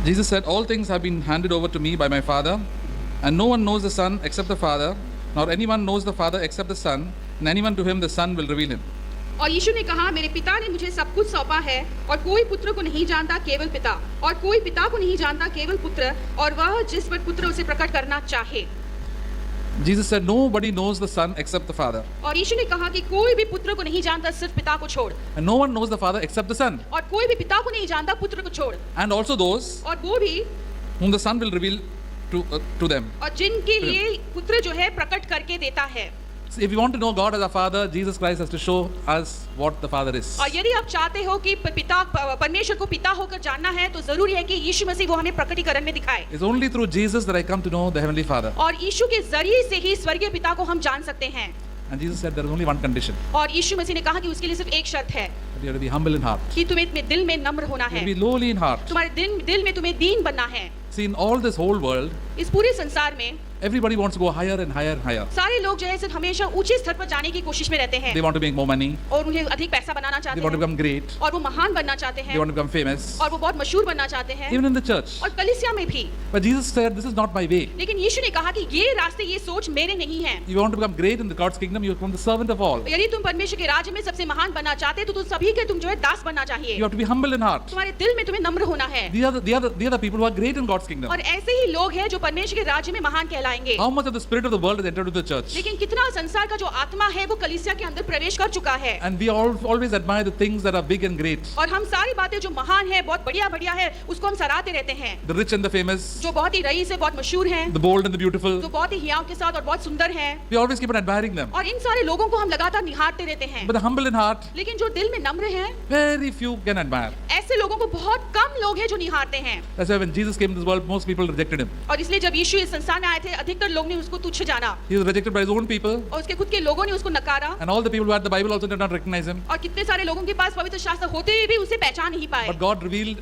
Jesus said, all things have been handed over to me by my Father, and no one knows the Son except the Father, nor anyone knows the Father except the Son, and anyone to him the Son will reveal him. और यीशु ने कहा, मेरे पिता ने मुझे सब कुछ सौंपा है, और कोई पुत्र को नहीं जानता केवल पिता, और कोई पिता को नहीं जानता केवल पुत्र, और वह जिस पर पुत्र उसे प्रकट करना चाहे. Jesus said, nobody knows the Son except the Father, और यीशु ने कहा कि कोई भी पुत्र को नहीं जानता सिर्फ पिता को छोड़, and no one knows the Father except the Son, और कोई भी पिता को नहीं जानता पुत्र को छोड़, and also those और वो भी whom the Son will reveal to them. और जिनके लिए पुत्र जो है प्रकट करके देता है. So if you want to know God as our Father, Jesus Christ has to show us what the Father is. और यदि आप चाहते हो कि पिता परमेश्वर को पिता होकर जानना है, तो जरूरी है कि यीशु मसीह वो हमें प्रकटीकरण में दिखाए. It's only through Jesus that I come to know the Heavenly Father. और यीशु के जरिए से ही स्वर्गीय पिता को हम जान सकते हैं. And Jesus said there is only one condition. और यीशु मसीह ने कहा कि उसके लिए सिर्फ एक शर्त है, That you have to be humble in heart. कि तुम्हें दिल में नम्र होना You have है, to be lowly in heart. तुम्हारे दिल में तुम्हें दीन बनना है. See, in all this whole world, इस पूरे संसार में everybody wants to go higher and higher and higher. सारे लोग जो है सिर्फ हमेशा ऊंचे स्तर पर जाने की कोशिश में रहते हैं, They want to make more money. और उन्हें अधिक पैसा बनाना They चाहते want to हैं, become great. और वो महान बनना चाहते They हैं, want to become famous. और वो बहुत मशहूर बनना चाहते हैं, Even in the church. और कलीसिया में भी. But Jesus said, this is not my way. लेकिन यीशु ने कहा कि ये रास्ते, ये सोच मेरे नहीं है. If you want to become great in the God's kingdom, you become the servant of all. यदि तुम परमेश्वर के राज्य में सबसे महान बनना चाहते तो तुम सभी के तुम जो है दास बनना चाहिए. You have to be humble in heart. तुम्हारे दिल में तुम्हें नम्र होना है. They are the people who are great in God's kingdom. और ऐसे ही लोग हैं जो परमेश्वर के राज्य में महान कहलाएंगे. How much of the spirit of the world has entered into the church? लेकिन कितना संसार का जो आत्मा है वो कलीसिया के अंदर प्रवेश कर चुका है. And we always admire the things that are big and great. और हम सारी बातें जो महान है, बहुत बढ़िया बढ़िया है, उसको हम सराहते रहते हैं. The rich and the famous. जो बहुत ही रईस है, बहुत मशहूर हैं, The bold and the beautiful. जो बहुत ही हियाव के साथ और बहुत सुंदर हैं. We always keep on admiring them. और इन सारे लोगों को हम लगातार निहारते रहते हैं. But the humble in heart, लेकिन जो दिल में नम्र हैं, very few can admire. ऐसे लोगों को बहुत कम लोग हैं जो निहारते हैं. That's why when Jesus came to this world, most people rejected him. और इसलिए जब यीशु इस संसार में आए थे, अधिकतर लोग ने उसको तुच्छ जाना, He was rejected by his own people, और उसके खुद के लोगों ने उसको नकारा. and all the people who had the Bible also did not recognize him. और कितने सारे लोगों के पास पवित्र शास्त्र होते हुए भी उसे पहचान नहीं पाए. But God revealed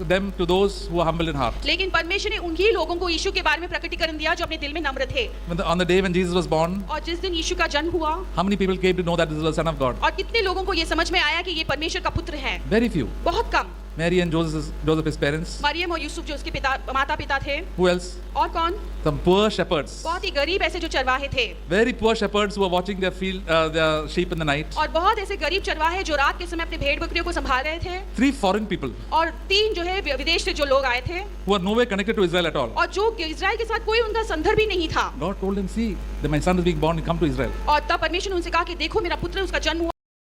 them to those who are humble in heart. लेकिन परमेश्वर ने उन्हीं लोगों को यीशु के बारे में प्रकटीकरण दिया जो अपने दिल में नम्र थे. On the day when Jesus was born, और जिस दिन यीशु का जन्म हुआ, how many people came to know that this is the Son of God? और कितने लोगों को ये समझ में आया कि ये परमेश्वर का पुत्र है? Very few. बहुत कम. Mary and Joseph, his parents. Maryam और यूसुफ जो उसके माता पिता थे. Who else? और कौन? Some poor shepherds. बहुत ही गरीब ऐसे जो चरवाहे थे. Very poor shepherds who were watching their sheep in the night. और बहुत ऐसे गरीब चरवाहे जो रात के समय अपने भेड़ बकरियों को संभाल रहे थे. 3 foreign people और 3 जो है विदेश से जो लोग आए थे, who are nowhere connected to Israel at all. और जो इजराइल के साथ कोई उनका संदर्भ ही नहीं था. God told them, see, that my son is being born, come to Israel. और तब परमेश्वर ने उनसे कहा कि देखो मेरा पुत्र, उसका जन्म हुआ.